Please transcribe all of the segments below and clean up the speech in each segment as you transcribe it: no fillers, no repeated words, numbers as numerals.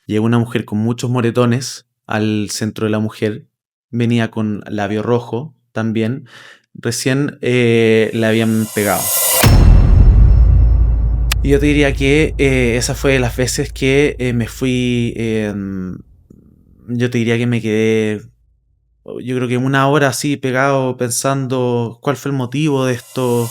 Llegó una mujer con muchos moretones al centro de la mujer. Venía con labio rojo también. Recién le habían pegado. Y yo te diría que esa fue de las veces que me fui. Yo te diría que me quedé. Yo creo que una hora así pegado pensando cuál fue el motivo de esto.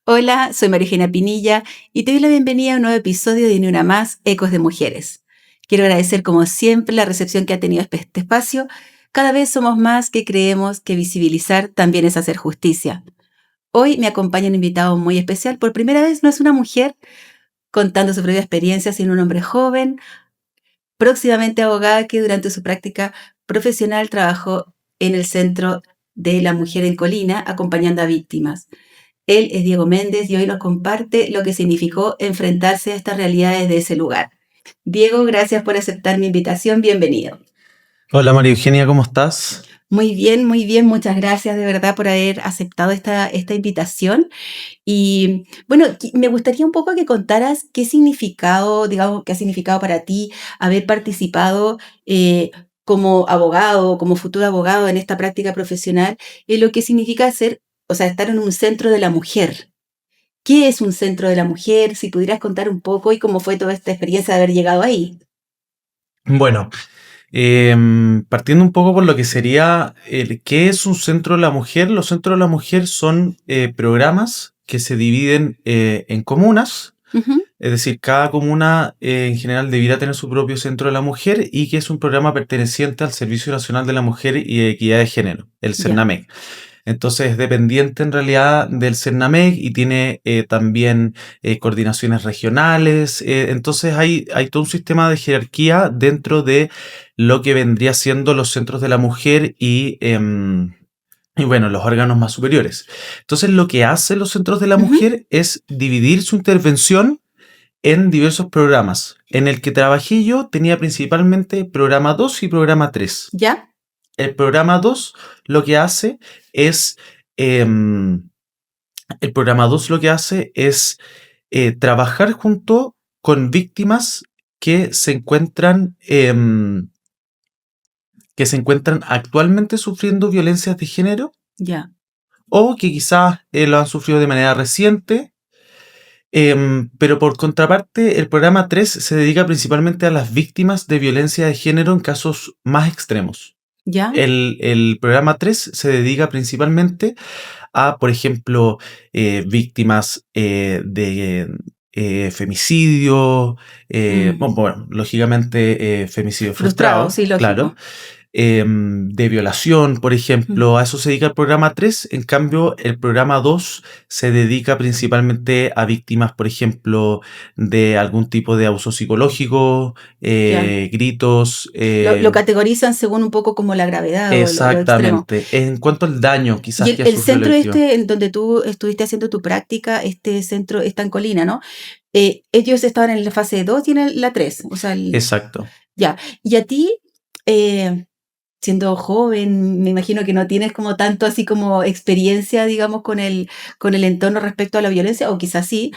Hola, soy Marijena Pinilla y te doy la bienvenida a un nuevo episodio de Ni Una Más, Ecos de Mujeres. Quiero agradecer como siempre la recepción que ha tenido este espacio. Cada vez somos más que creemos que visibilizar también es hacer justicia. Hoy me acompaña un invitado muy especial. Por primera vez no es una mujer contando su propia experiencia, sino un hombre joven, próximamente abogada que durante su práctica profesional trabajó en el Centro de la Mujer en Colina acompañando a víctimas. Él es Diego Méndez y hoy nos comparte lo que significó enfrentarse a estas realidades de ese lugar. Diego, gracias por aceptar mi invitación. Bienvenido. Hola María Eugenia, ¿cómo estás? Muy bien, muy bien. Muchas gracias de verdad por haber aceptado esta invitación. Y bueno, me gustaría un poco que contaras qué significado, digamos, qué ha significado para ti haber participado como abogado, como futuro abogado en esta práctica profesional, en lo que significa ser, o sea, estar en un centro de la mujer. ¿Qué es un centro de la mujer? Si pudieras contar un poco y cómo fue toda esta experiencia de haber llegado ahí. Bueno, partiendo un poco por lo que sería ¿qué es un centro de la mujer? Los centros de la mujer son programas que se dividen en comunas. Ujú. Es decir, cada comuna en general debiera tener su propio centro de la mujer y que es un programa perteneciente al Servicio Nacional de la Mujer y Equidad de Género, el Ya. CERNAMEC. Entonces es dependiente en realidad del CERNAMEC y tiene también coordinaciones regionales. Entonces hay todo un sistema de jerarquía dentro de lo que vendría siendo los centros de la mujer y bueno, los órganos más superiores. Entonces lo que hacen los centros de la Ujú. mujer es dividir su intervención en diversos programas. En el que trabajé yo tenía principalmente programa 2 y programa 3. ¿Ya? El programa 2 lo que hace es, em, el programa 2 lo que hace es trabajar junto con víctimas que se encuentran, actualmente sufriendo violencias de género Ya. o que quizás lo han sufrido de manera reciente. Pero por contraparte, el programa 3 se dedica principalmente a las víctimas de violencia de género en casos más extremos. ¿Ya? El programa 3 se dedica principalmente a, por ejemplo, víctimas de femicidio, Mm. bueno, lógicamente femicidio Frustrado, frustrado, sí, claro, lógico. de violación, por Mm. ejemplo, a eso se dedica el programa 3. En cambio, el programa 2 se dedica principalmente a víctimas, por ejemplo, de algún tipo de abuso psicológico, Ya. gritos. Lo categorizan según un poco como la gravedad o lo extremo. Exactamente. En cuanto al daño Y quizás el, que ha el sufrido la centro víctima. este en donde tú estuviste haciendo tu práctica, este centro está en Colina, ¿no? Ellos estaban en la fase 2 y en la 3, o sea, Exacto. ya. Y a ti, eh, siendo joven, me imagino que no tienes como tanto así como experiencia, digamos, con el entorno respecto a la violencia, o quizás sí.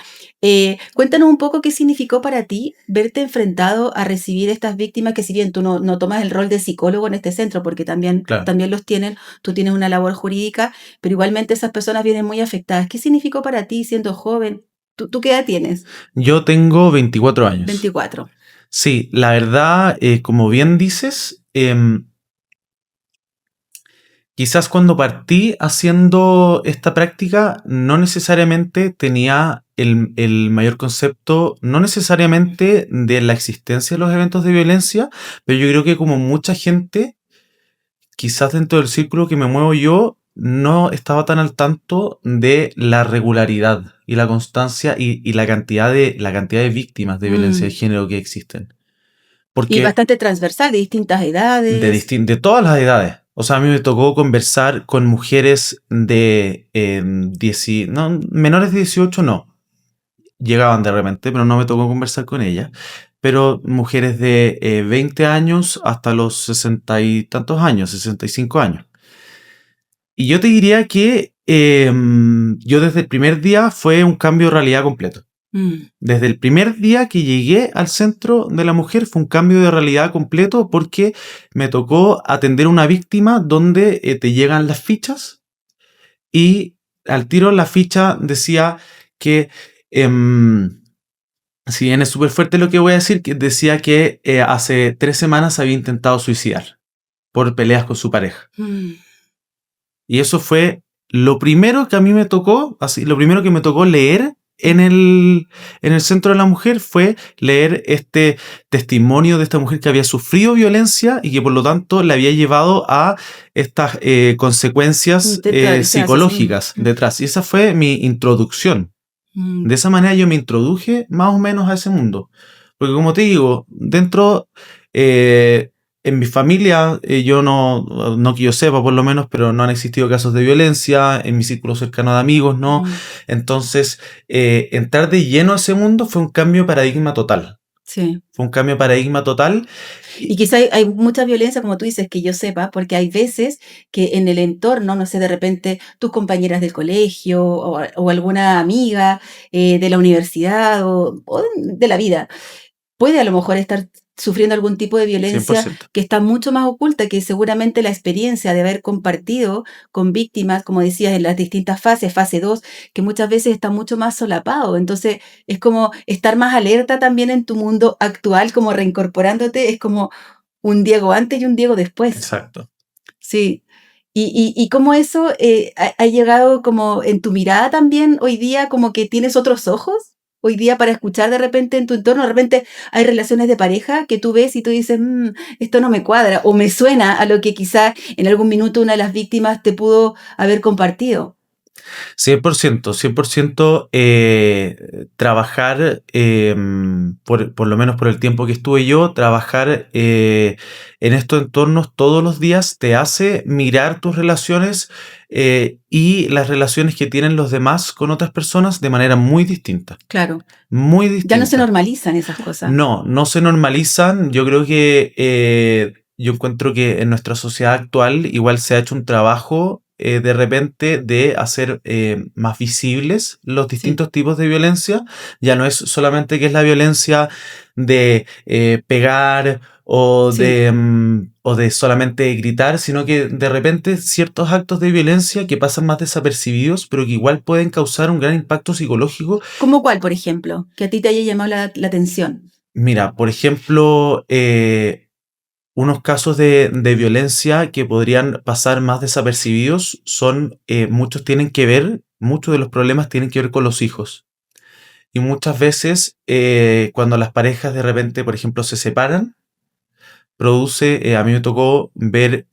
Cuéntanos un poco qué significó para ti verte enfrentado a recibir estas víctimas, que si bien tú no tomas el rol de psicólogo en este centro, porque también, Claro. también los tienen, tú tienes una labor jurídica, pero igualmente esas personas vienen muy afectadas. ¿Qué significó para ti siendo joven? ¿Tú qué edad tienes? Yo tengo 24 años. 24. Sí, la verdad, como bien dices, quizás cuando partí haciendo esta práctica no necesariamente tenía el mayor concepto, no necesariamente de la existencia de los eventos de violencia, pero yo creo que como mucha gente, quizás dentro del círculo que me muevo yo, no estaba tan al tanto de la regularidad y la constancia y la cantidad de víctimas de violencia de Mm. género que existen. Y Porque bastante transversal, de distintas edades. de todas las edades. O sea, a mí me tocó conversar con mujeres de menores de 18 no. Llegaban de repente, pero no me tocó conversar con ellas. Pero mujeres de 20 años hasta los 60 y tantos años, 65 años. Y yo te diría que yo desde el primer día fue un cambio de realidad completo. Desde el primer día que llegué al centro de la mujer fue un cambio de realidad completo porque me tocó atender a una víctima donde te llegan las fichas y al tiro la ficha decía que, si bien es súper fuerte lo que voy a decir, que decía que hace 3 semanas había intentado suicidar por peleas con su pareja. Y eso fue lo primero que a mí me tocó, así, lo primero que me tocó leer en el centro de la mujer fue leer este testimonio de esta mujer que había sufrido violencia y que por lo tanto le había llevado a estas consecuencias psicológicas detrás. Y esa fue mi introducción. De esa manera yo me introduje más o menos a ese mundo. Porque como te digo, dentro... en mi familia, yo no que yo sepa por lo menos, pero no han existido casos de violencia, en mi círculo cercano de amigos, no. Entonces, entrar de lleno a ese mundo fue un cambio de paradigma total. Sí. Fue un cambio de paradigma total. Y quizá hay mucha violencia, como tú dices, que yo sepa, porque hay veces que en el entorno, no sé, de repente tus compañeras del colegio o alguna amiga de la universidad o de la vida, puede a lo mejor estar sufriendo algún tipo de violencia 100%. que está mucho más oculta, que seguramente la experiencia de haber compartido con víctimas, como decías, en las distintas fases, fase 2, que muchas veces está mucho más solapado. Entonces, es como estar más alerta también en tu mundo actual, como reincorporándote, es como un Diego antes y un Diego después. Exacto. Sí. Y cómo eso ha llegado como en tu mirada también hoy día, como que tienes otros ojos hoy día para escuchar de repente en tu entorno. De repente hay relaciones de pareja que tú ves y tú dices, esto no me cuadra o me suena a lo que quizás en algún minuto una de las víctimas te pudo haber compartido. 100%, 100% trabajar, por lo menos por el tiempo que estuve yo, trabajar en estos entornos todos los días te hace mirar tus relaciones y las relaciones que tienen los demás con otras personas de manera muy distinta. Claro. Muy distinta. Ya no se normalizan esas cosas. No se normalizan. Yo creo que yo encuentro que en nuestra sociedad actual igual se ha hecho un trabajo de repente de hacer más visibles los distintos tipos de violencia. Ya no es solamente que es la violencia de pegar o de solamente gritar, sino que de repente ciertos actos de violencia que pasan más desapercibidos, pero que igual pueden causar un gran impacto psicológico. ¿Cómo cuál, por ejemplo? Que a ti te haya llamado la atención. Mira, por ejemplo, unos casos de violencia que podrían pasar más desapercibidos son, muchos de los problemas tienen que ver con los hijos. Y muchas veces, cuando las parejas de repente, por ejemplo, se separan, a mí me tocó ver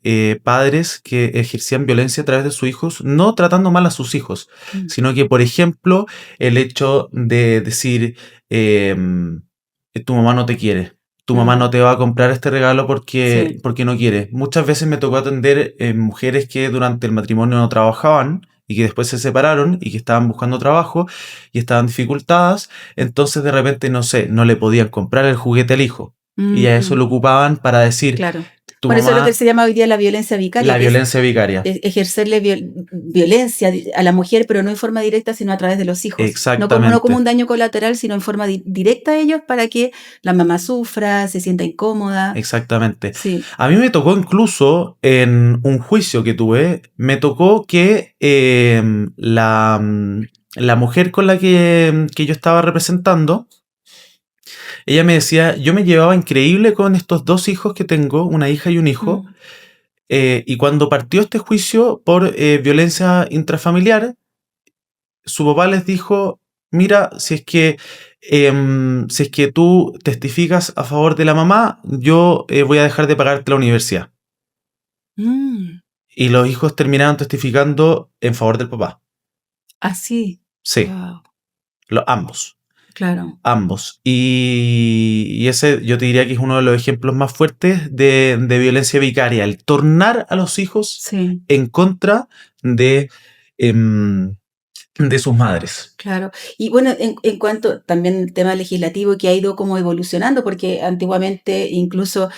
padres que ejercían violencia a través de sus hijos, no tratando mal a sus hijos, sino que, por ejemplo, el hecho de decir, tu mamá no te quiere. Tu mamá no te va a comprar este regalo porque no quiere. Muchas veces me tocó atender mujeres que durante el matrimonio no trabajaban y que después se separaron y que estaban buscando trabajo y estaban dificultadas. Entonces de repente, no sé, no le podían comprar el juguete al hijo. Y a eso lo ocupaban para decir... Claro. Por eso es lo que se llama hoy día la violencia vicaria. La violencia vicaria. Ejercerle violencia a la mujer, pero no en forma directa, sino a través de los hijos. Exactamente. No como un daño colateral, sino en forma directa a ellos para que la mamá sufra, se sienta incómoda. Exactamente. Sí. A mí me tocó incluso en un juicio que tuve, me tocó que la mujer con la que yo estaba representando, ella me decía, yo me llevaba increíble con estos 2 hijos que tengo, una hija y un hijo, y cuando partió este juicio por violencia intrafamiliar, su papá les dijo, mira, si es que tú testificas a favor de la mamá, yo voy a dejar de pagarte la universidad. Y los hijos terminaron testificando en favor del papá. ¿Ah, sí? Sí, Wow. ambos. Claro. ambos. Y ese yo te diría que es uno de los ejemplos más fuertes de violencia vicaria, el tornar a los hijos Sí. en contra de, em, de sus madres. Claro. Y bueno, en cuanto también el tema legislativo que ha ido como evolucionando, porque antiguamente incluso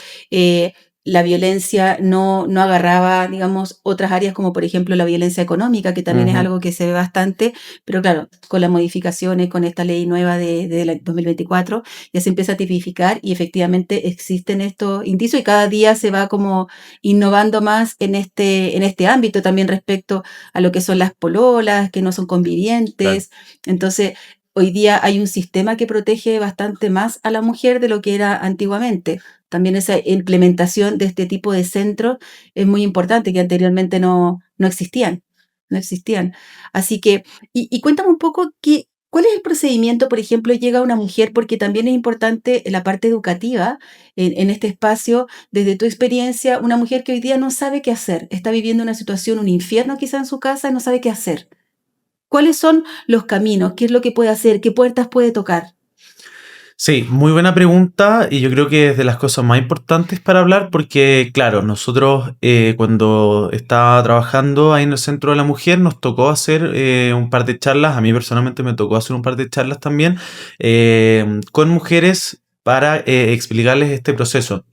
la violencia no agarraba, digamos, otras áreas como por ejemplo la violencia económica, que también es Ujú. algo que se ve bastante, pero claro, con las modificaciones, con esta ley nueva de la 2024, ya se empieza a tipificar y efectivamente existen estos indicios y cada día se va como innovando más en este ámbito también respecto a lo que son las pololas, que no son Claro. convivientes. Entonces, hoy día hay un sistema que protege bastante más a la mujer de lo que era antiguamente. También esa implementación de este tipo de centros es muy importante, que anteriormente no existían, no existían. Así que, y cuéntame un poco cuál es el procedimiento, por ejemplo, llega una mujer, porque también es importante la parte educativa en este espacio, desde tu experiencia, una mujer que hoy día no sabe qué hacer, está viviendo una situación, un infierno quizá en su casa y no sabe qué hacer. ¿Cuáles son los caminos? ¿Qué es lo que puede hacer? ¿Qué puertas puede tocar? Sí, muy buena pregunta y yo creo que es de las cosas más importantes para hablar porque, claro, nosotros cuando estaba trabajando ahí en el Centro de la Mujer nos tocó hacer un par de charlas, a mí personalmente me tocó hacer un par de charlas también con mujeres para explicarles este proceso.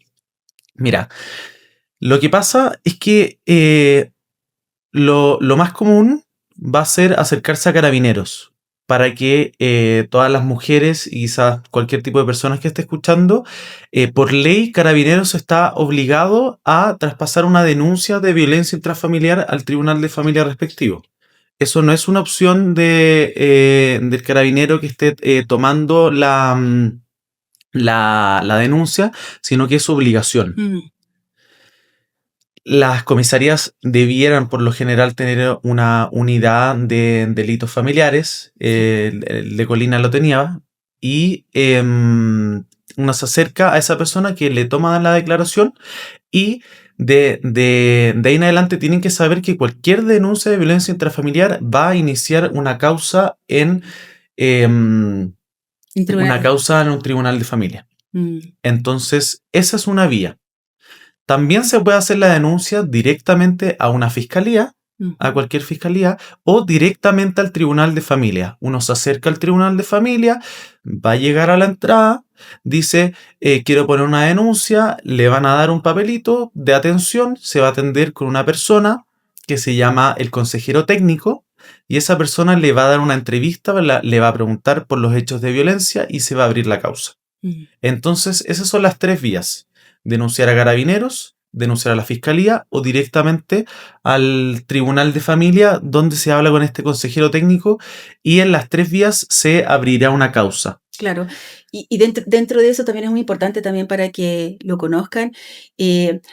Mira, lo que pasa es que lo más común va a ser acercarse a carabineros para que todas las mujeres y quizás cualquier tipo de personas que esté escuchando, por ley, Carabineros está obligado a traspasar una denuncia de violencia intrafamiliar al tribunal de familia respectivo. Eso no es una opción del carabinero que esté tomando la denuncia, sino que es obligación. Mm, Las comisarías debieran por lo general tener una unidad de delitos familiares, sí. el de Colina lo tenía, y uno se acerca a esa persona que le toma la declaración y de ahí en adelante tienen que saber que cualquier denuncia de violencia intrafamiliar va a iniciar em, En una tribunales. causa en un tribunal de familia. Mm, Entonces, esa es una vía. También se puede hacer la denuncia directamente a una fiscalía, a ujú. cualquier fiscalía, o directamente al tribunal de familia. Uno se acerca al tribunal de familia, va a llegar a la entrada, dice, quiero poner una denuncia, le van a dar un papelito de atención, se va a atender con una persona que se llama el consejero técnico, y esa persona le va a dar una entrevista, le va a preguntar por los hechos de violencia y se va a abrir la causa. Mm. Entonces, esas son las tres vías. Denunciar a carabineros, denunciar a la fiscalía o directamente al tribunal de familia donde se habla con este consejero técnico y en las tres vías se abrirá una causa. Claro, y dentro de eso también es muy importante también para que lo conozcan,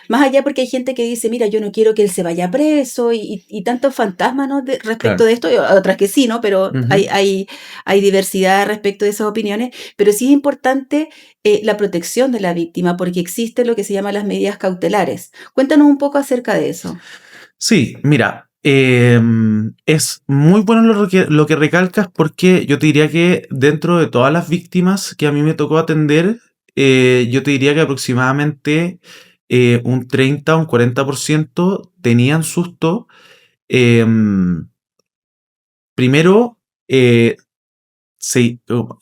más allá porque hay gente que dice, mira, yo no quiero que él se vaya preso y tantos fantasmas, ¿no? Respecto Claro. de esto, y otras que sí, ¿no? Pero Ujú. hay diversidad respecto de esas opiniones, pero sí es importante la protección de la víctima porque existe lo que se llama las medidas cautelares. Cuéntanos un poco acerca de eso. Sí, mira, es muy bueno lo que recalcas porque yo te diría que dentro de todas las víctimas que a mí me tocó atender, yo te diría que aproximadamente un 30 o un 40% tenían susto. em, Primero,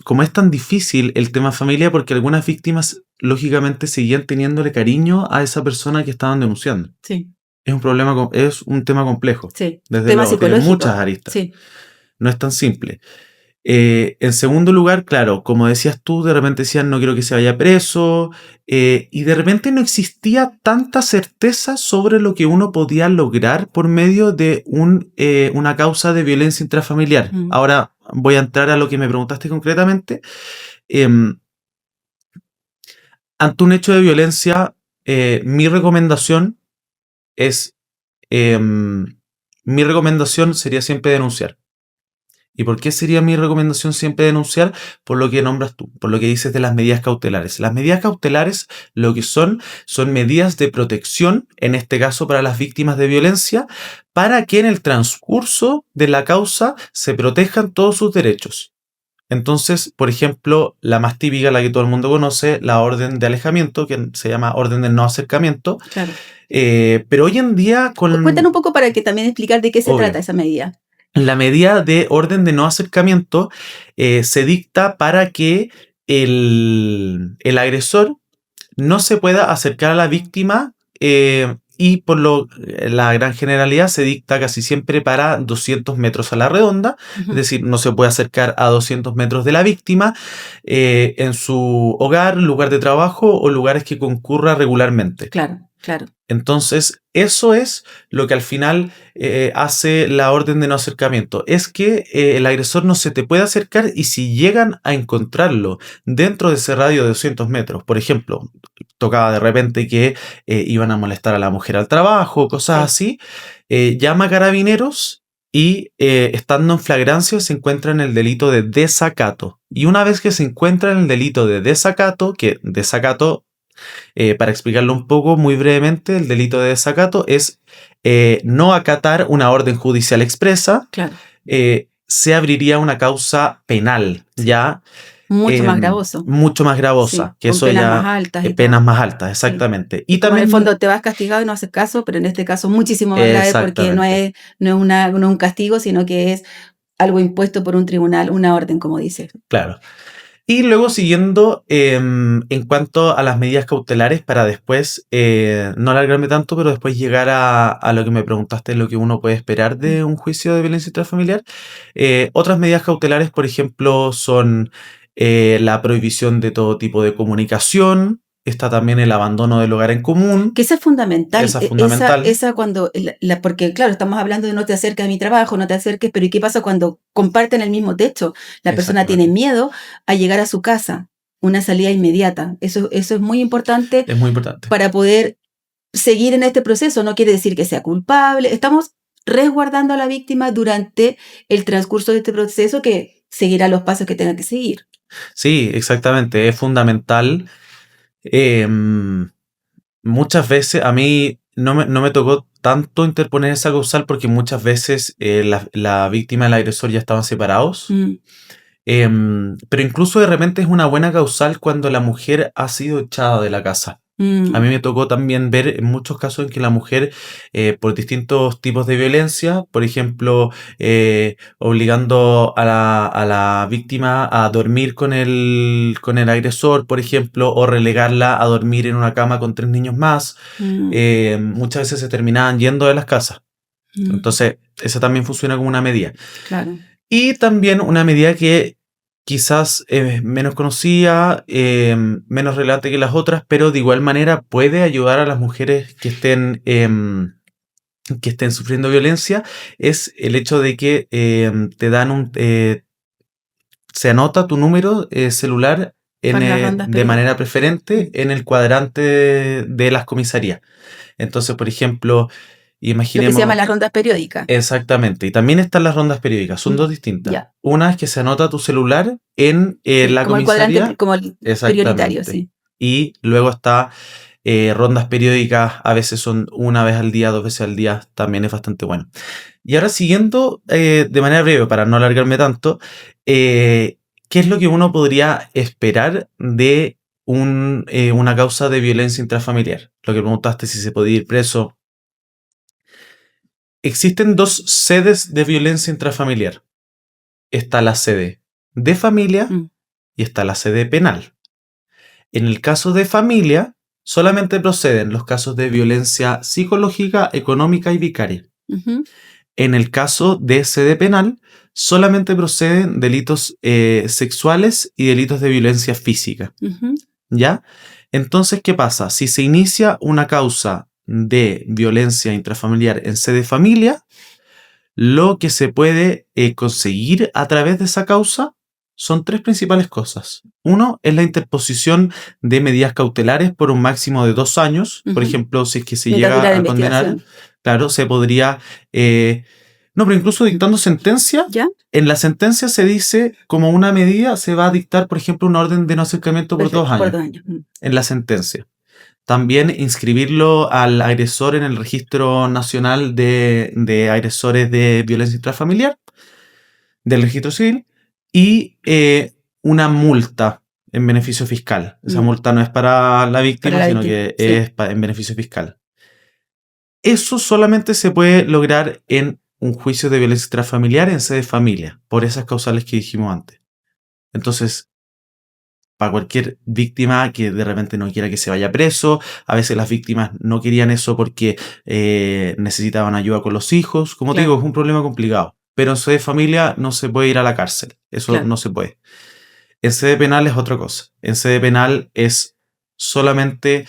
como es tan difícil el tema familia, porque algunas víctimas lógicamente seguían teniéndole cariño a esa persona que estaban denunciando. Sí, Es un problema, es un tema complejo, sí, desde tema luego, tiene muchas psicológico, aristas, sí. no es tan simple. En segundo lugar, claro, como decías tú, de repente decían no quiero que se vaya preso, y de repente no existía tanta certeza sobre lo que uno podía lograr por medio de una causa de violencia intrafamiliar. Mm, Ahora voy a entrar a lo que me preguntaste concretamente. Em, Ante un hecho de violencia, mi recomendación es, em, mi recomendación sería siempre denunciar. ¿Y por qué sería mi recomendación siempre denunciar? Por lo que nombras tú, por lo que dices de las medidas cautelares. Las medidas cautelares lo que son medidas de protección, en este caso para las víctimas de violencia, para que en el transcurso de la causa se protejan todos sus derechos. Entonces, por ejemplo, la más típica, la que todo el mundo conoce, la orden de alejamiento, que se llama orden de no acercamiento. Claro. Pero hoy en día, Cuéntanos un poco para que también explicar de qué se Obvio. trata esa medida. La medida de orden de no acercamiento se dicta para que el agresor no se pueda acercar a la víctima y la gran generalidad se dicta casi siempre para 200 metros a la redonda, es decir, no se puede acercar a 200 metros de la víctima en su hogar, lugar de trabajo o lugares que concurra regularmente. Claro. Entonces, eso es lo que al final hace la orden de no acercamiento. Es que el agresor no se te puede acercar y si llegan a encontrarlo dentro de ese radio de 200 metros, por ejemplo, tocaba de repente que iban a molestar a la mujer al trabajo, cosas así, llama a carabineros y estando en flagrancia se encuentra en el delito de desacato. Y una vez que se encuentra en el delito de desacato, para explicarlo un poco muy brevemente, el delito de desacato es no acatar una orden judicial expresa. Claro. Se abriría una causa penal, ¿ya? Mucho más gravoso. Mucho más gravosa. Sí, que con eso penas ya, más altas. Penas más altas, exactamente. Sí. Y también en el fondo te vas castigado y no haces caso, pero en este caso muchísimo más grave porque no es un castigo, sino que es algo impuesto por un tribunal, una orden, como dices. Claro. Y luego siguiendo en cuanto a las medidas cautelares para después, no alargarme tanto, pero después llegar a lo que me preguntaste, lo que uno puede esperar de un juicio de violencia intrafamiliar. Otras medidas cautelares, por ejemplo, son la prohibición de todo tipo de comunicación. Está también el abandono del hogar en común. Que esa es fundamental. Esa es fundamental. Esa cuando, porque claro, estamos hablando de no te acerques a mi trabajo, no te acerques, pero ¿y qué pasa cuando comparten el mismo techo? La persona tiene miedo a llegar a su casa, una salida inmediata. Eso es muy importante. Es muy importante. Para poder seguir en este proceso. No quiere decir que sea culpable. Estamos resguardando a la víctima durante el transcurso de este proceso que seguirá los pasos que tenga que seguir. Sí, exactamente. Es fundamental. Muchas veces a mí no me tocó tanto interponer esa causal porque muchas veces la víctima y el agresor ya estaban separados. Pero incluso de repente es una buena causal cuando la mujer ha sido echada de la casa. A mí me tocó también ver en muchos casos en que la mujer, por distintos tipos de violencia, por ejemplo, obligando a la víctima a dormir con el agresor, por ejemplo, o relegarla a dormir en una cama con 3 niños más, muchas veces se terminaban yendo de las casas. Entonces, esa también funciona como una medida. Claro. Y también una medida que quizás es menos conocida, menos relevante que las otras, pero de igual manera puede ayudar a las mujeres que estén sufriendo violencia, es el hecho de que te dan se anota tu número celular de manera preferente en el cuadrante de las comisarías. Entonces, por ejemplo, imaginemos... Lo que se llama las rondas periódicas. Exactamente. Y también están las rondas periódicas. Son dos distintas. Ya. Una es que se anota tu celular en la como comisaría. El cuadrante, como el prioritario, sí. Y luego está rondas periódicas. A veces son una vez al día, 2 veces al día. También es bastante bueno. Y ahora siguiendo de manera breve, para no alargarme tanto, ¿qué es lo que uno podría esperar de una causa de violencia intrafamiliar? Lo que preguntaste, si se podía ir preso. Existen 2 sedes de violencia intrafamiliar. Está la sede de familia y está la sede penal. En el caso de familia, solamente proceden los casos de violencia psicológica, económica y vicaria. En el caso de sede penal, solamente proceden delitos sexuales y delitos de violencia física. ¿Ya? Entonces, ¿qué pasa? Si se inicia una causa de violencia intrafamiliar en sede familia, lo que se puede conseguir a través de esa causa son 3 principales cosas. Uno es la interposición de medidas cautelares por un máximo de 2 años. Por ejemplo, si es que se llega a condenar, claro, se podría... no, pero incluso dictando sentencia, ¿ya? En la sentencia se dice como una medida se va a dictar, por ejemplo, una orden de no acercamiento por 2 años. Por 2 años. En la sentencia. También inscribirlo al agresor en el registro nacional de agresores de violencia intrafamiliar, del registro civil. y una multa en beneficio fiscal. Esa multa no es para la Para víctima, la sino víctima. que Sí, es en beneficio fiscal. Eso solamente se puede lograr en un juicio de violencia intrafamiliar en sede familia, por esas causales que dijimos antes. Entonces, para cualquier víctima que de repente no quiera que se vaya preso, a veces las víctimas no querían eso porque necesitaban ayuda con los hijos. Como te digo, claro, es un problema complicado. Pero en sede familia no se puede ir a la cárcel. Eso claro. no se puede. En sede penal es otra cosa. En sede penal es solamente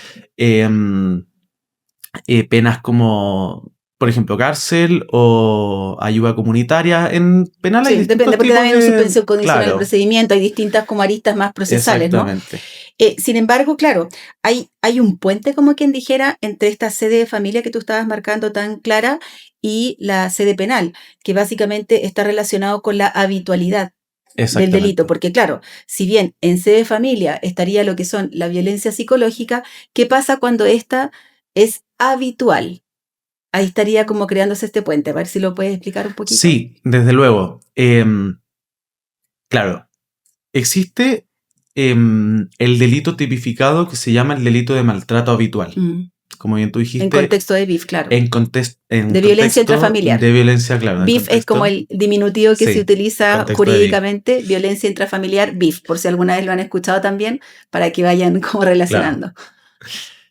penas como, por ejemplo, cárcel o ayuda comunitaria. En penal hay Sí, depende, distintos porque tipos también hay de... suspensión condicional del Claro, procedimiento, hay distintas como aristas más procesales, ¿no? exactamente. Sin embargo, claro, hay un puente, como quien dijera, entre esta sede de familia que tú estabas marcando tan clara y la sede penal, que básicamente está relacionado con la habitualidad del delito, Exactamente. porque claro, si bien en sede de familia estaría lo que son la violencia psicológica, ¿qué pasa cuando esta es habitual? Ahí estaría como creándose este puente, a ver si lo puedes explicar un poquito. Sí, desde luego. Claro, existe el delito tipificado que se llama el delito de maltrato habitual. Mm. Como bien tú En dijiste, contexto de BIF, claro. en De violencia contexto intrafamiliar. de violencia, claro, en BIF es como contexto, el diminutivo que se sí, utiliza contexto de BIF, jurídicamente, violencia intrafamiliar, BIF, por si alguna vez lo han escuchado también, para que vayan como claro, relacionando.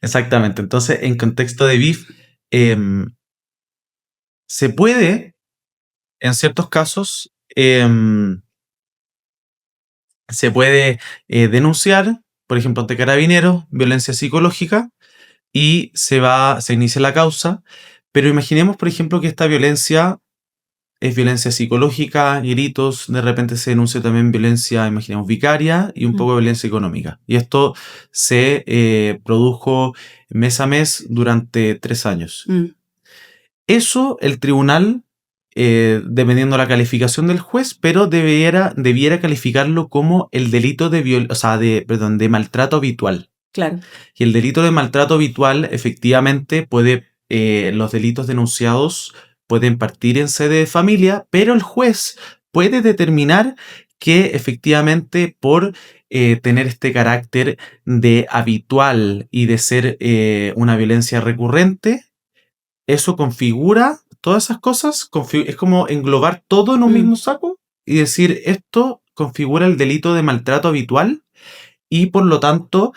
exactamente. Entonces, en contexto de BIF, em, se puede, en ciertos casos, se puede denunciar, por ejemplo, ante carabineros, violencia psicológica, y se inicia la causa, pero imaginemos, por ejemplo, que esta violencia es violencia psicológica, gritos, de repente se denuncia también violencia, imaginemos, vicaria y un Mm, poco de violencia económica. Y esto se produjo mes a mes durante 3 años. mm, Eso el tribunal, dependiendo de la calificación del juez, pero debiera calificarlo como el delito de maltrato habitual. claro. Y el delito de maltrato habitual, efectivamente, los delitos denunciados pueden partir en sede de familia, pero el juez puede determinar que efectivamente por tener este carácter de habitual y de ser una violencia recurrente, eso configura todas esas cosas, es como englobar todo en un Mm, mismo saco y decir esto configura el delito de maltrato habitual y por lo tanto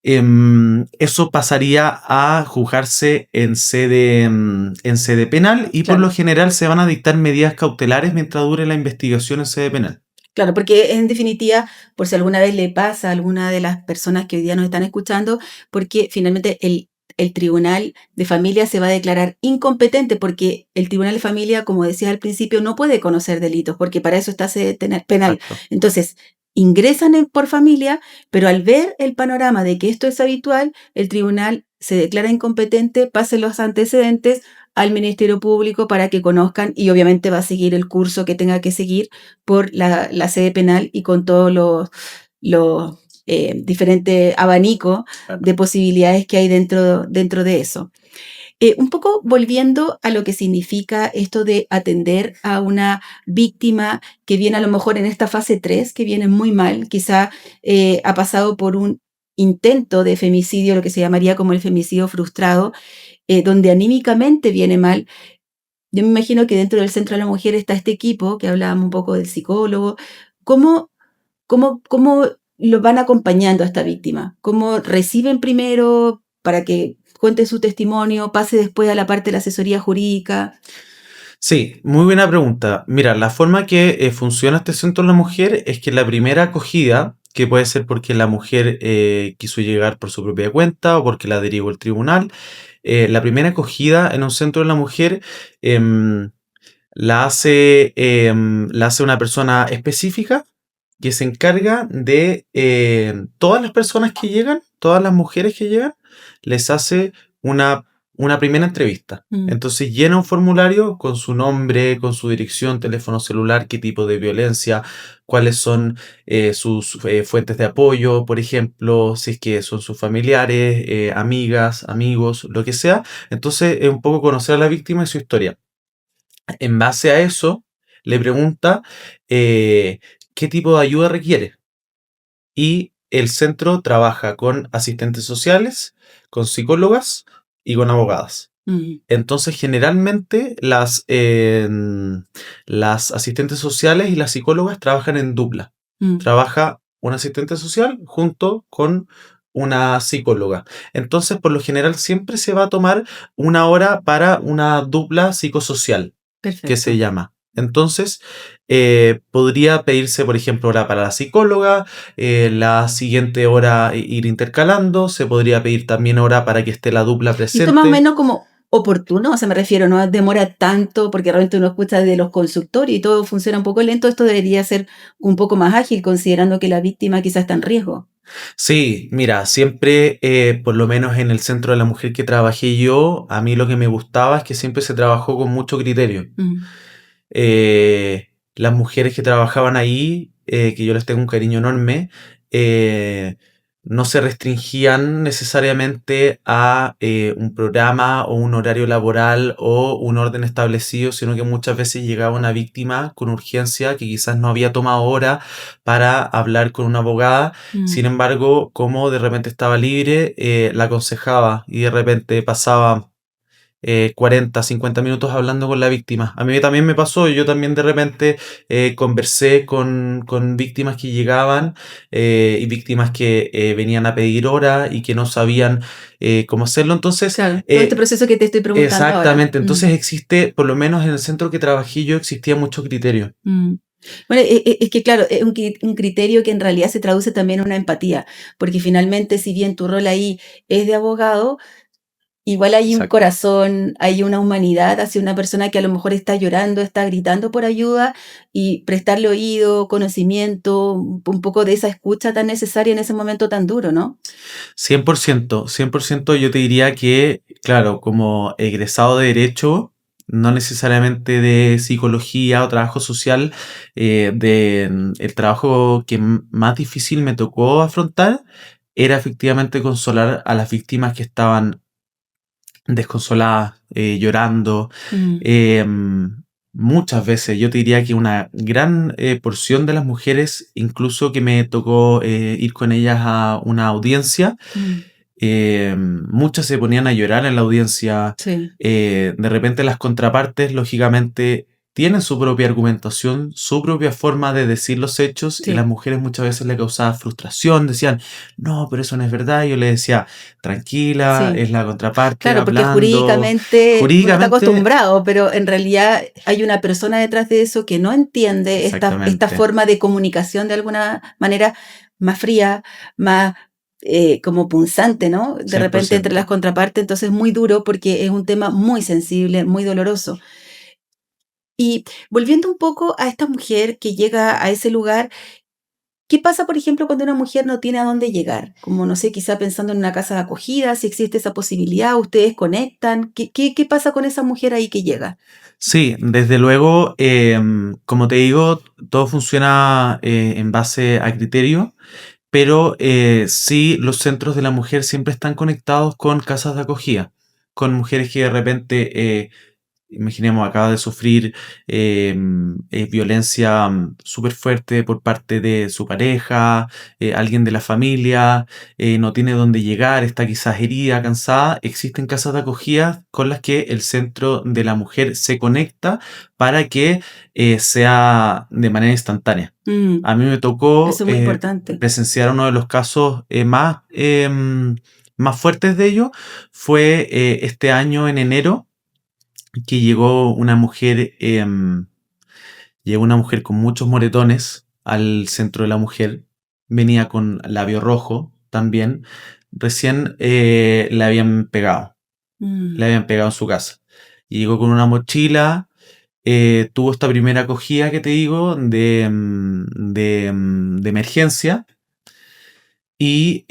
eso pasaría a juzgarse en sede penal y por lo claro. general se van a dictar medidas cautelares mientras dure la investigación en sede penal. Claro, porque en definitiva, por si alguna vez le pasa a alguna de las personas que hoy día nos están escuchando, porque finalmente el tribunal de familia se va a declarar incompetente porque el tribunal de familia, como decías al principio, no puede conocer delitos porque para eso está sede penal. Exacto. Entonces, ingresan por familia, pero al ver el panorama de que esto es habitual, el tribunal se declara incompetente, pase los antecedentes al Ministerio Público para que conozcan y obviamente va a seguir el curso que tenga que seguir por la sede penal y con todos los diferentes abanicos Claro. de posibilidades que hay dentro de eso. Un poco volviendo a lo que significa esto de atender a una víctima que viene a lo mejor en esta fase 3 que viene muy mal, quizá ha pasado por un intento de femicidio, lo que se llamaría como el femicidio frustrado, donde anímicamente viene mal. Yo me imagino que dentro del Centro de la Mujer está este equipo, que hablábamos un poco del psicólogo. ¿Cómo, cómo lo van acompañando a esta víctima? ¿Cómo reciben primero para que cuente su testimonio, pase después a la parte de la asesoría jurídica? Sí, muy buena pregunta. Mira, la forma que funciona este centro de la mujer es que la primera acogida, que puede ser porque la mujer quiso llegar por su propia cuenta o porque la derivó el tribunal, la primera acogida en un centro de la mujer em, la hace una persona específica que se encarga de todas las personas que llegan, todas las mujeres que llegan, les hace una, una primera entrevista. Mm, Entonces llena un formulario con su nombre, con su dirección, teléfono celular, qué tipo de violencia, cuáles son sus fuentes de apoyo, por ejemplo, si es que son sus familiares, amigas, amigos, lo que sea. Entonces es un poco conocer a la víctima y su historia. En base a eso, le pregunta eh, qué tipo de ayuda requiere. Y el centro trabaja con asistentes sociales, con psicólogas y con abogadas. Mm, Entonces, generalmente las asistentes sociales y las psicólogas trabajan en dupla. mm. Trabaja un asistente social junto con una psicóloga. Entonces, por lo general, siempre se va a tomar una hora para una dupla psicosocial, que se Perfecto. llama. Entonces, podría pedirse, por ejemplo, hora para la psicóloga, la siguiente hora ir intercalando, se podría pedir también hora para que esté la dupla Y esto más o presente. menos como oportuno, o sea, me refiero, no demora tanto, porque realmente uno escucha de los consultorios y todo funciona un poco lento, esto debería ser un poco más ágil, considerando que la víctima quizás está en riesgo. Sí, mira, siempre, por lo menos en el centro de la mujer que trabajé yo, a mí lo que me gustaba es que siempre se trabajó con mucho criterio. Mm. Las mujeres que trabajaban ahí, que yo les tengo un cariño enorme, eh, no se restringían necesariamente a un programa o un horario laboral o un orden establecido, sino que muchas veces llegaba una víctima con urgencia que quizás no había tomado hora para hablar con una abogada. Sin Mm. embargo, como de repente estaba libre, la aconsejaba y de repente pasaba 40, 50 minutos hablando con la víctima. A mí también me pasó, yo también de repente conversé con víctimas que llegaban y víctimas que venían a pedir hora y que no sabían cómo hacerlo. Entonces, Claro, todo este proceso que te estoy preguntando ahora. exactamente, entonces existe, por lo menos en el centro que trabajé yo, existía mucho criterio. Mm. Bueno, es que claro, es un criterio que en realidad se traduce también en una empatía, porque finalmente, si bien tu rol ahí es de abogado, igual hay un Exacto. corazón, hay una humanidad hacia una persona que a lo mejor está llorando, está gritando por ayuda y prestarle oído, conocimiento, un poco de esa escucha tan necesaria en ese momento tan duro, ¿no? 100%, 100% yo te diría que, claro, como egresado de Derecho, no necesariamente de psicología o trabajo social, el trabajo que más difícil me tocó afrontar era efectivamente consolar a las víctimas que estaban desconsoladas, llorando. Mm, eh, Muchas veces, yo te diría que una gran porción de las mujeres, incluso que me tocó ir con ellas a una audiencia, mm, muchas se ponían a llorar en la audiencia. sí, De repente las contrapartes, lógicamente, tienen su propia argumentación, su propia forma de decir los hechos y las sí. mujeres muchas veces le causaba frustración, decían, no, pero eso no es verdad. Y yo le decía, tranquila, Sí, es la contraparte claro, porque hablando. jurídicamente uno está Jurídicamente, acostumbrado, pero en realidad hay una persona detrás de eso que no entiende esta exactamente, forma de comunicación de alguna manera más fría, más como punzante, ¿no? De repente entre las 100%. contrapartes, entonces es muy duro porque es un tema muy sensible, muy doloroso. Y volviendo un poco a esta mujer que llega a ese lugar, ¿qué pasa, por ejemplo, cuando una mujer no tiene a dónde llegar? Como, no sé, quizá pensando en una casa de acogida, si existe esa posibilidad, ustedes conectan. ¿Qué pasa con esa mujer ahí que llega? Sí, desde luego, como te digo, todo funciona en base a criterio, pero sí los centros de la mujer siempre están conectados con casas de acogida, con mujeres que de repente imaginemos, acaba de sufrir violencia súper fuerte por parte de su pareja, alguien de la familia, no tiene dónde llegar, está quizás herida, cansada. Existen casas de acogida con las que el centro de la mujer se conecta para que sea de manera instantánea. Mm, A mí me tocó eso es muy importante. presenciar uno de los casos más fuertes de ello. Fue este año en enero que llegó una mujer con muchos moretones al centro de la mujer, venía con labio rojo también, recién le Mm, habían pegado en su casa. Y llegó con una mochila, tuvo esta primera acogida que te digo de emergencia y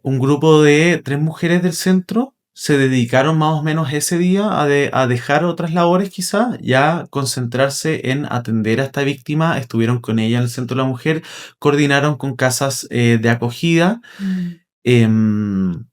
un grupo de 3 mujeres del centro se dedicaron más o menos ese día a dejar otras labores quizás, ya concentrarse en atender a esta víctima, estuvieron con ella en el centro de la mujer, coordinaron con casas de acogida, mm. em,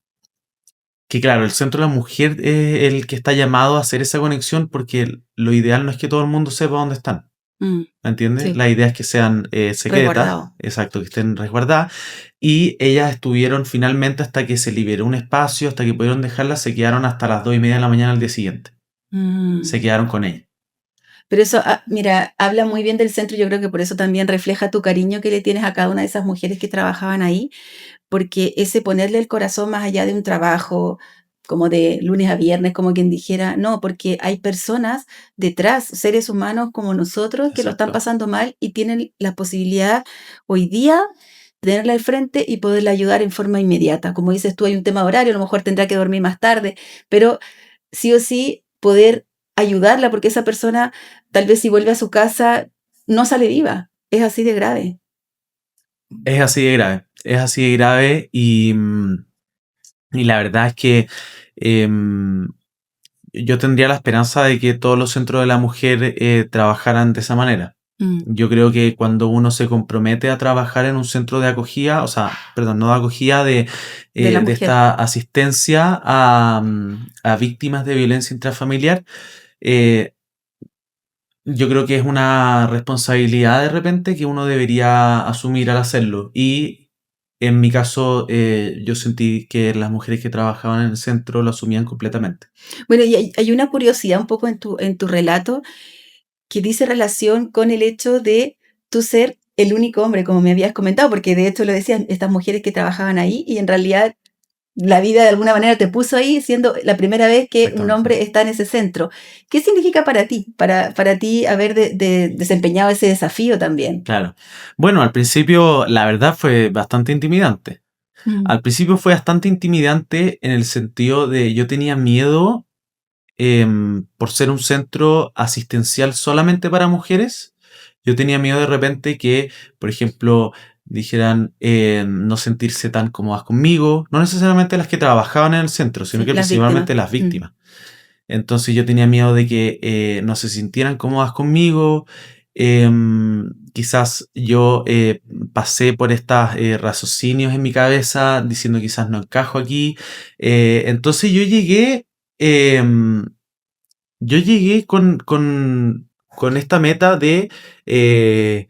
que claro, el centro de la mujer es el que está llamado a hacer esa conexión porque lo ideal no es que todo el mundo sepa dónde están. Mm, ¿me entiendes? sí, La idea es que sean secretas, resguardado. exacto, que estén resguardadas. Y ellas estuvieron finalmente hasta que se liberó un espacio, hasta que pudieron dejarlas, se quedaron hasta las 2:30 de la mañana al día siguiente. Se Mm. quedaron con ella. Pero eso, mira, habla muy bien del centro. Yo creo que por eso también refleja tu cariño que le tienes a cada una de esas mujeres que trabajaban ahí, porque ese ponerle el corazón más allá de un trabajo, como de lunes a viernes, como quien dijera, no, porque hay personas detrás, seres humanos como nosotros, que lo están Exacto. pasando mal y tienen la posibilidad hoy día de tenerla al frente y poderla ayudar en forma inmediata. Como dices tú, hay un tema de horario, a lo mejor tendrá que dormir más tarde, pero sí o sí poder ayudarla, porque esa persona tal vez si vuelve a su casa no sale viva. Es así de grave. Es así de grave. Es así de grave y la verdad es que em, yo tendría la esperanza de que todos los centros de la mujer trabajaran de esa manera. Mm, Yo creo que cuando uno se compromete a trabajar en un centro de acogida, o sea, perdón, no de acogida, de la de mujer. esta asistencia a víctimas de violencia intrafamiliar, eh, yo creo que es una responsabilidad de repente que uno debería asumir al hacerlo. Y en mi caso, yo sentí que las mujeres que trabajaban en el centro lo asumían completamente. Bueno, y hay una curiosidad un poco en tu relato que dice relación con el hecho de tú ser el único hombre, como me habías comentado, porque de hecho lo decían estas mujeres que trabajaban ahí y en realidad la vida de alguna manera te puso ahí siendo la primera vez que un Exactamente. hombre está en ese centro. ¿Qué significa para ti? Para ti haber desempeñado ese desafío también. Claro. Bueno, al principio la verdad fue bastante intimidante. Mm, Al principio fue bastante intimidante en el sentido de yo tenía miedo por ser un centro asistencial solamente para mujeres. Yo tenía miedo de repente que, por ejemplo, dijeran no sentirse tan cómodas conmigo, no necesariamente las que trabajaban en el centro, sino sí, que las víctimas. principalmente las Mm, víctimas. Entonces yo tenía miedo de que no se sintieran cómodas conmigo. Quizás yo pasé por estos raciocinios en mi cabeza diciendo quizás no encajo aquí. Entonces em, yo llegué con esta meta de eh,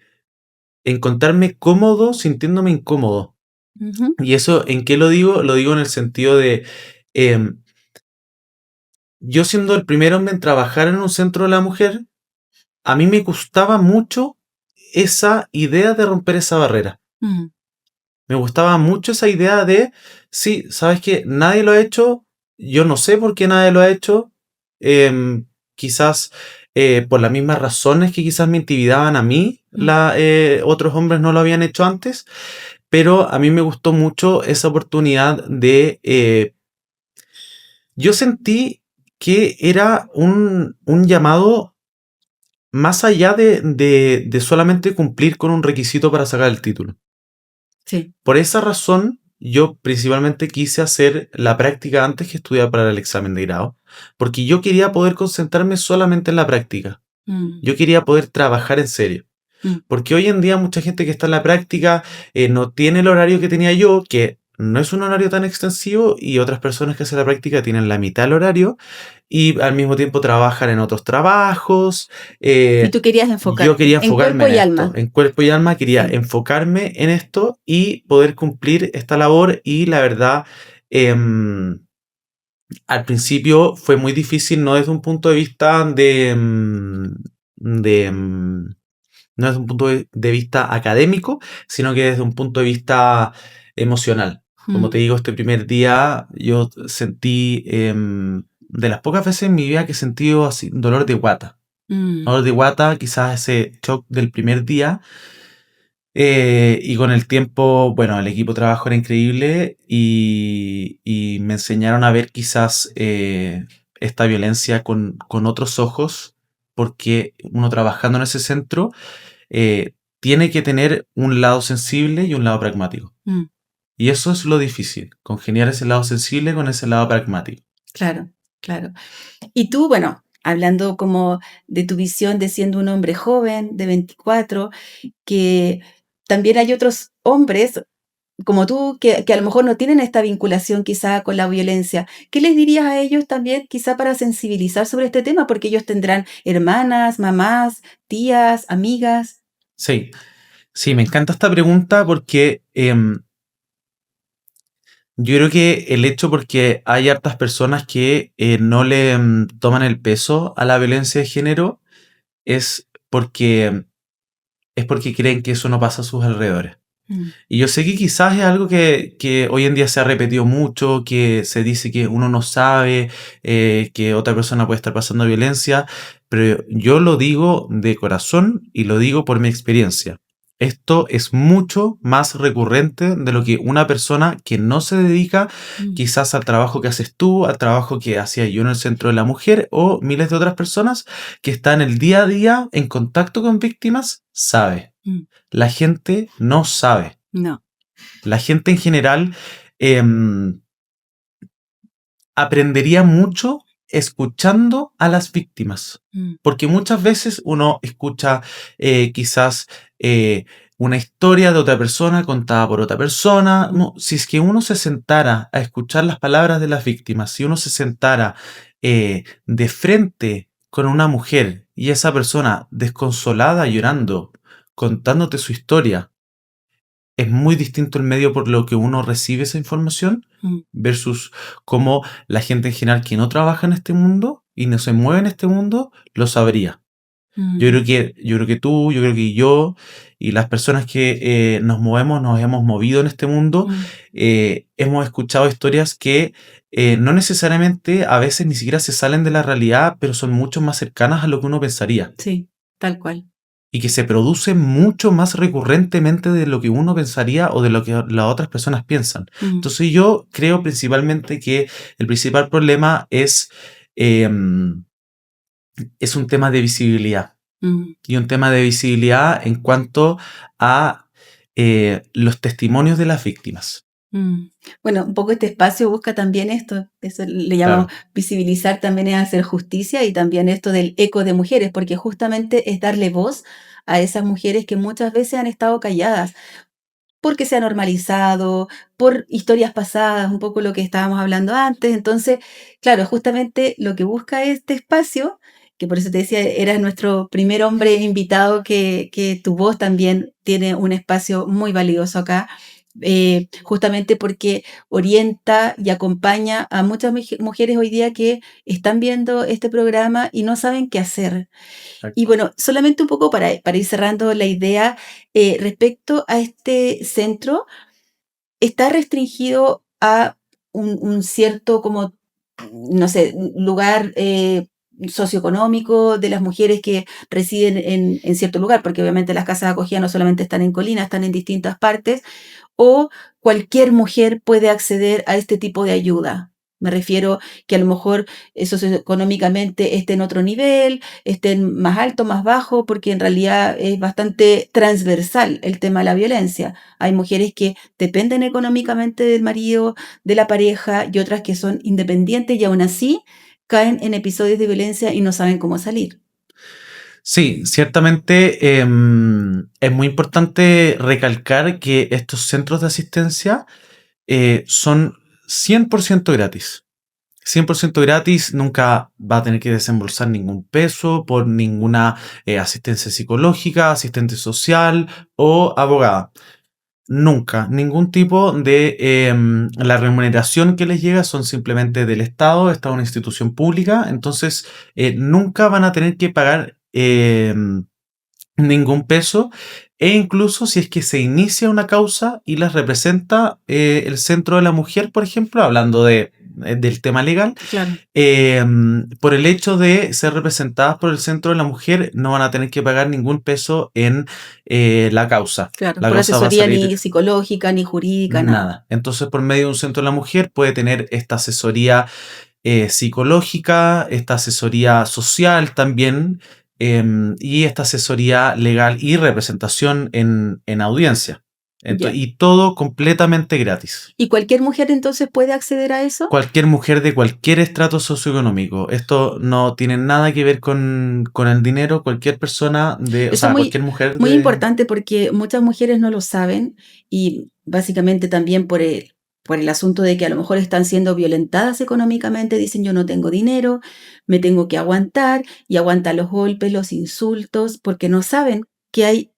encontrarme cómodo sintiéndome incómodo. ujú, ¿Y eso en qué lo digo? Lo digo en el sentido de... em, yo siendo el primer hombre en trabajar en un centro de la mujer, a mí me gustaba mucho esa idea de romper esa barrera. mm, Me gustaba mucho esa idea de, sí, sabes que nadie lo ha hecho, yo no sé por qué nadie lo ha hecho, quizás por las mismas razones que quizás me intimidaban a mí, mm, otros hombres no lo habían hecho antes, pero a mí me gustó mucho esa oportunidad de, yo sentí que era un llamado más allá de solamente cumplir con un requisito para sacar el título. sí. Por esa razón, yo principalmente quise hacer la práctica antes que estudiar para el examen de grado, porque yo quería poder concentrarme solamente en la práctica. Mm, Yo quería poder trabajar en serio. mm, Porque hoy en día mucha gente que está en la práctica no tiene el horario que tenía yo, que no es un horario tan extensivo, y otras personas que hacen la práctica tienen la mitad del horario y al mismo tiempo trabajan en otros trabajos. y Eh, tú querías yo enfocarte quería en enfocarme cuerpo en y esto, alma. en cuerpo y alma, quería Sí. enfocarme en esto y poder cumplir esta labor y la verdad, em, al principio fue muy difícil, no desde un punto de vista de, no desde un punto de vista académico, sino que desde un punto de vista emocional. Como te Mm, digo, este primer día yo sentí, de las pocas veces en mi vida que he sentido así, dolor de guata. mm, Dolor de guata, quizás ese shock del primer día. Y con el tiempo, bueno, el equipo de trabajo era increíble y me enseñaron a ver quizás esta violencia con otros ojos, porque uno trabajando en ese centro tiene que tener un lado sensible y un lado pragmático. mm, Y eso es lo difícil, congeniar ese lado sensible con ese lado pragmático. claro, claro. Y tú, bueno, hablando como de tu visión de siendo un hombre joven, de 24, que también hay otros hombres como tú, que a lo mejor no tienen esta vinculación quizá con la violencia, ¿qué les dirías a ellos también quizá para sensibilizar sobre este tema? Porque ellos tendrán hermanas, mamás, tías, amigas. Sí, sí, me encanta esta pregunta porque yo creo que el hecho porque hay hartas personas que no le toman el peso a la violencia de género es porque, es porque creen que eso no pasa a sus alrededores. Mm, Y yo sé que quizás es algo que hoy en día se ha repetido mucho, que se dice que uno no sabe que otra persona puede estar pasando violencia, pero yo lo digo de corazón y lo digo por mi experiencia. Esto es mucho más recurrente de lo que una persona que no se dedica mm, quizás al trabajo que haces tú, al trabajo que hacía yo en el Centro de la Mujer o miles de otras personas que están el día a día en contacto con víctimas, sabe. mm. La gente no sabe. No. La gente en general em, aprendería mucho escuchando a las víctimas. Mm, Porque muchas veces uno escucha quizás una historia de otra persona contada por otra persona. mm, No, si es que uno se sentara a escuchar las palabras de las víctimas, si uno se sentara de frente con una mujer y esa persona desconsolada llorando, contándote su historia, es muy distinto el medio por lo que uno recibe esa información mm, versus cómo la gente en general que no trabaja en este mundo y no se mueve en este mundo lo sabría. mm, Yo creo que tú, yo creo que yo y las personas que nos movemos, nos hemos movido en este mundo, mm. hemos escuchado historias que no necesariamente a veces ni siquiera se salen de la realidad, pero son mucho más cercanas a lo que uno pensaría Sí, tal cual. y que se produce mucho más recurrentemente de lo que uno pensaría o de lo que las otras personas piensan. Mm, Entonces yo creo principalmente que el principal problema em, es un tema de visibilidad mm, y un tema de visibilidad en cuanto a los testimonios de las víctimas. mm. Bueno, un poco este espacio busca también esto, eso le llamamos Claro, visibilizar, también es hacer justicia y también esto del eco de mujeres, porque justamente es darle voz a esas mujeres que muchas veces han estado calladas, porque se ha normalizado, por historias pasadas, un poco lo que estábamos hablando antes. Entonces, claro, justamente lo que busca este espacio, que por eso te decía, eras nuestro primer hombre invitado, que tu voz también tiene un espacio muy valioso acá, justamente porque orienta y acompaña a muchas mujeres hoy día que están viendo este programa y no saben qué hacer. Y exacto. bueno, solamente un poco para ir cerrando la idea, respecto a este centro, está restringido a un cierto como, no sé, lugar socioeconómico de las mujeres que residen en cierto lugar, porque obviamente las casas de acogida no solamente están en Colina, están en distintas partes, o cualquier mujer puede acceder a este tipo de ayuda. Me refiero que a lo mejor socioeconómicamente esté en otro nivel, estén más alto, más bajo, porque en realidad es bastante transversal el tema de la violencia. Hay mujeres que dependen económicamente del marido, de la pareja, y otras que son independientes y aún así caen en episodios de violencia y no saben cómo salir. Sí, ciertamente es muy importante recalcar que estos centros de asistencia son 100% gratis. 100% gratis, nunca va a tener que desembolsar ningún peso por ninguna asistencia psicológica, asistente social o abogada. Nunca, ningún tipo de la remuneración que les llega son simplemente del Estado, esta es una institución pública, entonces nunca van a tener que pagar ningún peso e incluso si es que se inicia una causa y las representa el Centro de la Mujer, por ejemplo, hablando del tema legal, Claro, por el hecho de ser representadas por el Centro de la Mujer, no van a tener que pagar ningún peso en la causa. claro, La por causa va a asesoría salir ni psicológica, ni jurídica, nada. nada. Entonces, por medio de un Centro de la Mujer puede tener esta asesoría psicológica, esta asesoría social también, y esta asesoría legal y representación en audiencia. Ya. Y todo completamente gratis. ¿Y cualquier mujer entonces puede acceder a eso? Cualquier mujer de cualquier estrato socioeconómico. Esto no tiene nada que ver con el dinero. Cualquier persona o Eso es sea, muy, cualquier mujer muy de... importante porque muchas mujeres no lo saben y básicamente también por el asunto de que a lo mejor están siendo violentadas económicamente, dicen yo no tengo dinero, me tengo que aguantar y aguantan los golpes, los insultos, porque no saben que hay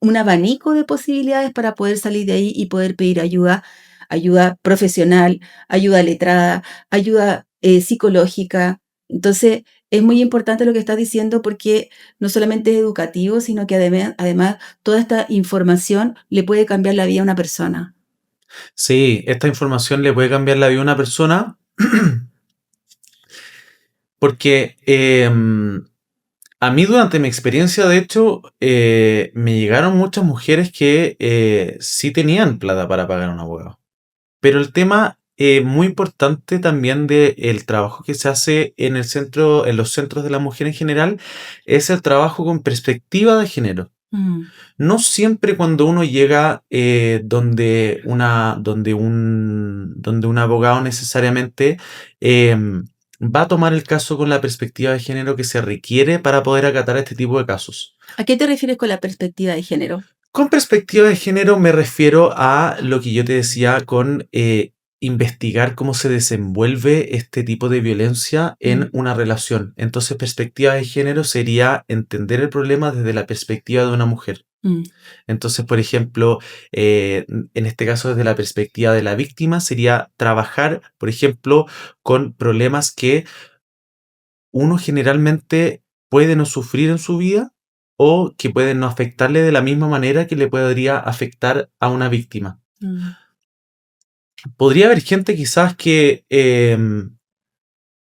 un abanico de posibilidades para poder salir de ahí y poder pedir ayuda, ayuda profesional, ayuda letrada, ayuda psicológica. Entonces, es muy importante lo que estás diciendo porque no solamente es educativo, sino que además toda esta información le puede cambiar la vida a una persona. Sí, esta información le puede cambiar la vida a una persona porque a mí durante mi experiencia, de hecho, me llegaron muchas mujeres que sí tenían plata para pagar a un abogado. Pero el tema muy importante también del trabajo que se hace en el centro, en los centros de la mujer en general, es el trabajo con perspectiva de género. Mm. No siempre cuando uno llega donde un abogado necesariamente va a tomar el caso con la perspectiva de género que se requiere para poder acatar este tipo de casos. ¿A qué te refieres con la perspectiva de género? Con perspectiva de género me refiero a lo que yo te decía con investigar cómo se desenvuelve este tipo de violencia en Mm, una relación. Entonces, perspectiva de género sería entender el problema desde la perspectiva de una mujer. mm. Entonces, por ejemplo, en este caso desde la perspectiva de la víctima sería trabajar, por ejemplo, con problemas que uno generalmente puede no sufrir en su vida o que pueden no afectarle de la misma manera que le podría afectar a una víctima. Mm. Podría haber gente quizás que,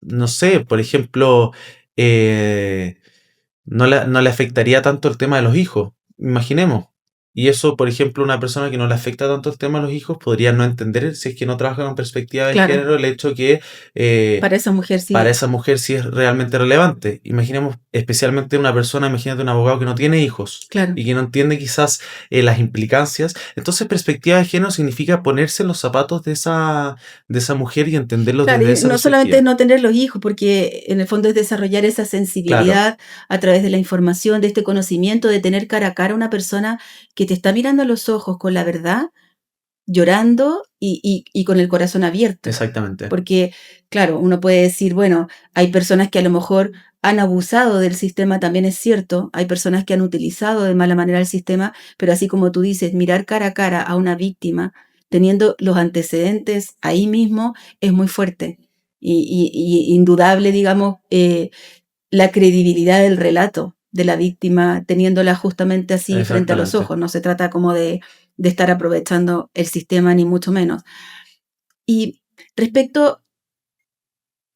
no sé, por ejemplo, eh, no le afectaría tanto el tema de los hijos, imaginemos. Y eso, por ejemplo, una persona que no le afecta tanto el tema de los hijos podría no entender, si es que no trabaja con perspectiva de Claro, género, el hecho que para esa mujer para sí, esa mujer sí es realmente relevante. Imaginemos, especialmente una persona, imagínate un abogado que no tiene hijos claro. y que no entiende quizás las implicancias. Entonces, perspectiva de género significa ponerse en los zapatos de esa mujer y entenderlo Claro, desde y esa no solamente perspectiva. no tener los hijos, porque en el fondo es desarrollar esa Claro, sensibilidad a través de la información, de este conocimiento, de tener cara a cara a una persona que te está mirando a los ojos con la verdad, llorando y con el corazón abierto. exactamente. Porque, claro, uno puede decir, bueno, hay personas que a lo mejor han abusado del sistema, también es cierto, hay personas que han utilizado de mala manera el sistema, pero así como tú dices, mirar cara a cara a una víctima, teniendo los antecedentes ahí mismo, es muy fuerte. Y indudable, digamos, la credibilidad del relato de la víctima, teniéndola justamente así frente a los Exactamente. ojos. No se trata como de estar aprovechando el sistema, ni mucho menos. Y respecto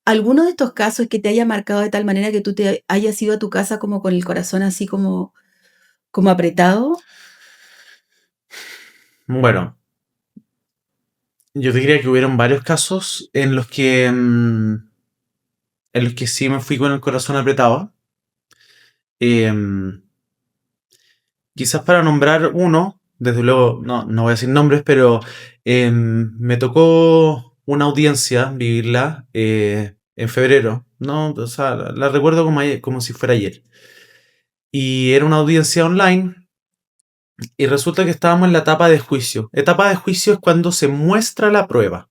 ¿alguno de estos casos que te haya marcado de tal manera que tú te hayas ido a tu casa como con el corazón así como apretado? Bueno, yo diría que hubieron varios casos en los que sí me fui con el corazón apretado. Em, Quizás para nombrar uno, desde luego no voy a decir nombres, pero me tocó una audiencia vivirla en febrero. No, o sea, la recuerdo como si fuera ayer. Y era una audiencia online y resulta que estábamos en la etapa de juicio. Etapa de juicio es cuando se muestra la prueba.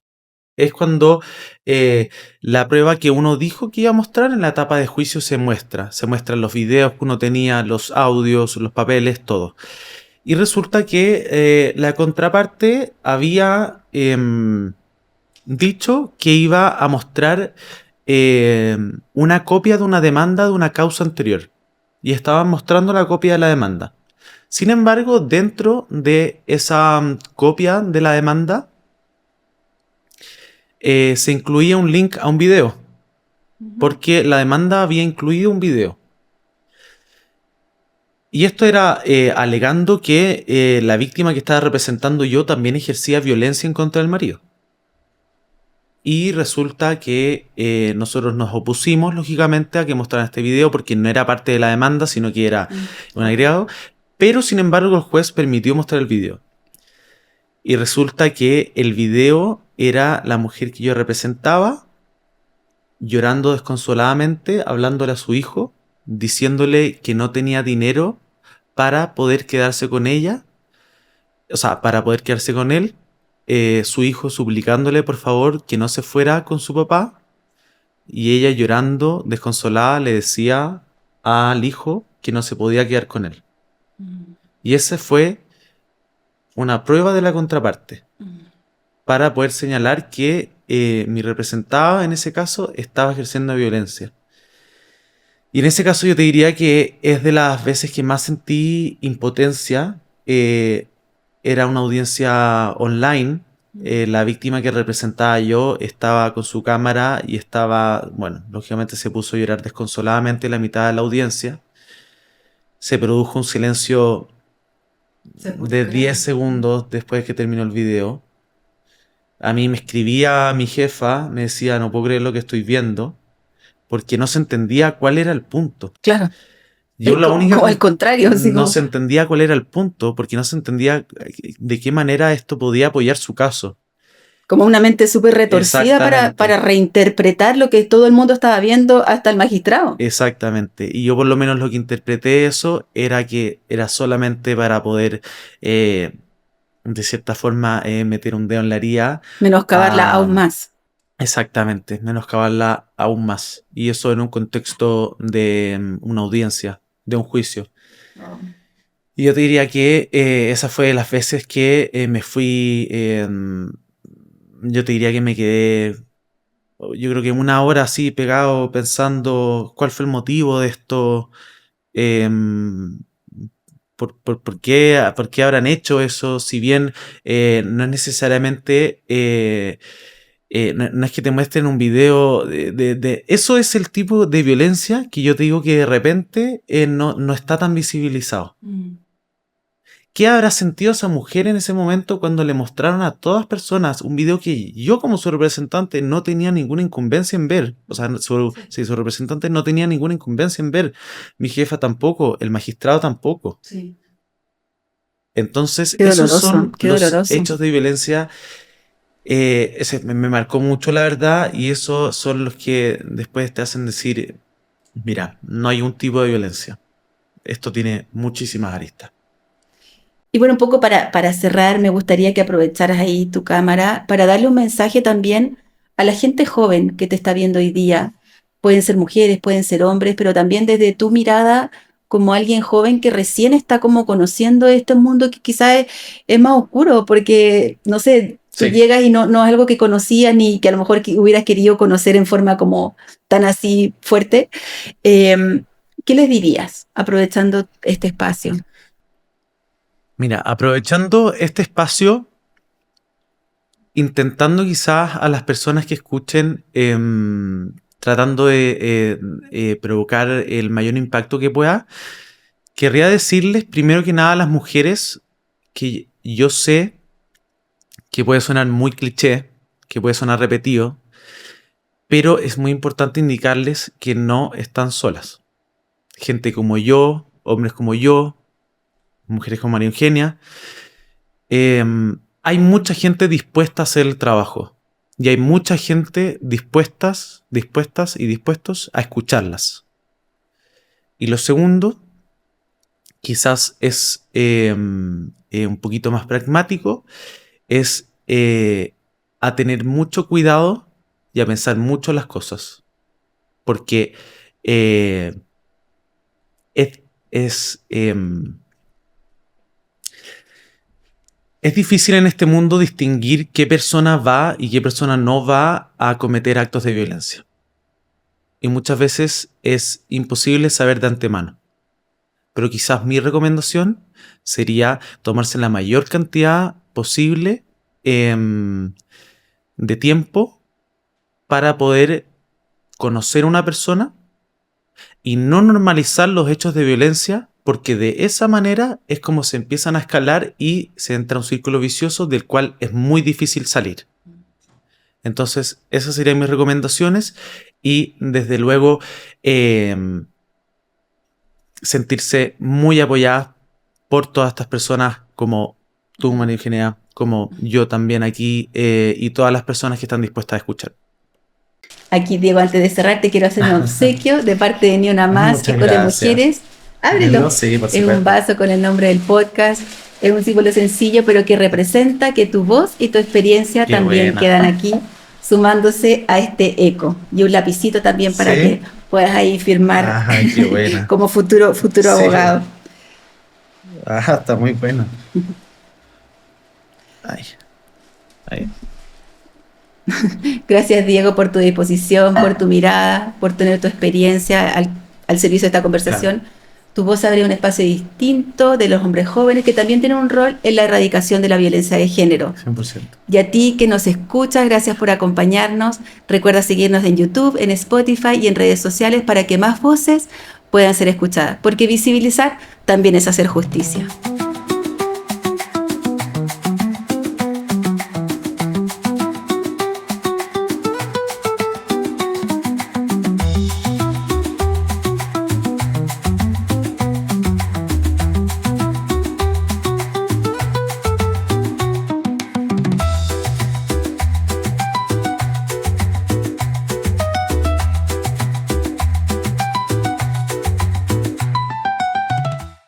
Es cuando la prueba que uno dijo que iba a mostrar en la etapa de juicio se muestra. Se muestran los videos que uno tenía, los audios, los papeles, todo. Y resulta que la contraparte había dicho que iba a mostrar una copia de una demanda de una causa anterior. Y estaban mostrando la copia de la demanda. Sin embargo, dentro de esa copia de la demanda se incluía un link a un video. Ujú. Porque la demanda había incluido un video. Y esto era alegando que la víctima que estaba representando yo también ejercía violencia en contra del marido. Y resulta que nosotros nos opusimos, lógicamente, a que mostraran este video porque no era parte de la demanda, sino que era un Ya. agregado. Pero, sin embargo, el juez permitió mostrar el video. Y resulta que el video era la mujer que yo representaba llorando desconsoladamente, hablándole a su hijo, diciéndole que no tenía dinero para poder quedarse con ella, o sea, para poder quedarse con él, su hijo suplicándole por favor que no se fuera con su papá, y ella llorando desconsolada le decía al hijo que no se podía quedar con él. Mm, Y esa fue una prueba de la contraparte, mm, para poder señalar que mi representado en ese caso estaba ejerciendo violencia. Y en ese caso yo te diría que es de las veces que más sentí impotencia. Era una audiencia online. La víctima que representaba yo estaba con su cámara y estaba, bueno, lógicamente se puso a llorar desconsoladamente en la mitad de la audiencia. Se produjo un silencio de 10 sepulcral. segundos después de que terminó el video. A mí me escribía mi jefa, me decía, no puedo creer lo que estoy viendo, porque no se entendía cuál era el punto. Claro, Yo la única como al contrario, así no como, se entendía cuál era el punto, porque no se entendía de qué manera esto podía apoyar su caso. como una mente súper retorcida Exactamente, para reinterpretar lo que todo el mundo estaba viendo, hasta el magistrado. exactamente. Y yo por lo menos lo que interpreté eso era que era solamente para poder, de cierta forma, meter un dedo en la herida Menoscabarla a... aún más. Exactamente, menoscabarla aún más. Y eso en un contexto de una audiencia, de un juicio. Oh. Y yo te diría que esa fue de las veces que me fui, yo te diría que me quedé, yo creo que una hora así pegado pensando cuál fue el motivo de esto, em, por qué habrán hecho eso, si bien no es necesariamente, no es que te muestren un video Eso es el tipo de violencia que yo te digo que de repente no está tan visibilizado. Mm. ¿Qué habrá sentido esa mujer en ese momento cuando le mostraron a todas personas un video que yo como su representante no tenía ninguna incumbencia en ver? O sea, Sí, si su representante no tenía ninguna incumbencia en ver, mi jefa tampoco, el magistrado tampoco. sí. Entonces, Qué esos doloroso, son qué los doloroso. hechos de violencia. Ese me marcó mucho la verdad, y esos son los que después te hacen decir, mira, no hay un tipo de violencia. Esto tiene muchísimas aristas. Y bueno, un poco para cerrar, me gustaría que aprovecharas ahí tu cámara para darle un mensaje también a la gente joven que te está viendo hoy día. Pueden ser mujeres, pueden ser hombres, pero también desde tu mirada como alguien joven que recién está como conociendo este mundo que quizás es más oscuro, porque, no sé, tú Sí. llegas y no es algo que conocías ni que a lo mejor que hubieras querido conocer en forma como tan así fuerte. ¿Qué les dirías aprovechando este espacio? Mira, aprovechando este espacio, intentando quizás a las personas que escuchen, tratando de provocar el mayor impacto que pueda, querría decirles primero que nada a las mujeres que yo sé que puede sonar muy cliché, que puede sonar repetido, pero es muy importante indicarles que no están solas. Gente como yo, hombres como yo, mujeres como María Eugenia, hay mucha gente dispuesta a hacer el trabajo. Y hay mucha gente dispuestas y dispuestos a escucharlas. Y lo segundo, quizás es un poquito más pragmático, es a tener mucho cuidado y a pensar mucho las cosas. Porque eh, es, es, es difícil en este mundo distinguir qué persona va y qué persona no va a cometer actos de violencia. Y muchas veces es imposible saber de antemano. Pero quizás mi recomendación sería tomarse la mayor cantidad posible de tiempo para poder conocer a una persona y no normalizar los hechos de violencia, porque de esa manera es como se empiezan a escalar y se entra un círculo vicioso del cual es muy difícil salir. Entonces, esas serían mis recomendaciones, y desde luego sentirse muy apoyadas por todas estas personas como tú, María Eugenia, como yo también aquí, y todas las personas que están dispuestas a escuchar. Aquí, Diego, antes de cerrar, te quiero hacer un obsequio de parte de Ni Una Más, Muchas Ecos de gracias. Mujeres. Ábrelo. Sí, por Es un supuesto. vaso con el nombre del podcast. Es un símbolo sencillo, pero que representa que tu voz y tu experiencia Qué también buena. quedan aquí, sumándose a este eco. Y un lapicito también para ¿Sí? que puedas ahí firmar Ajá, qué buena. como futuro Sí. abogado. Ajá, está muy buena. Ay, ay. Gracias, Diego, por tu disposición, por tu mirada, por tener tu experiencia al servicio de esta conversación. Tu voz abre un espacio distinto de los hombres jóvenes que también tienen un rol en la erradicación de la violencia de género. 100%. Y a ti que nos escuchas, gracias por acompañarnos. Recuerda seguirnos en YouTube, en Spotify y en redes sociales para que más voces puedan ser escuchadas, porque visibilizar también es hacer justicia.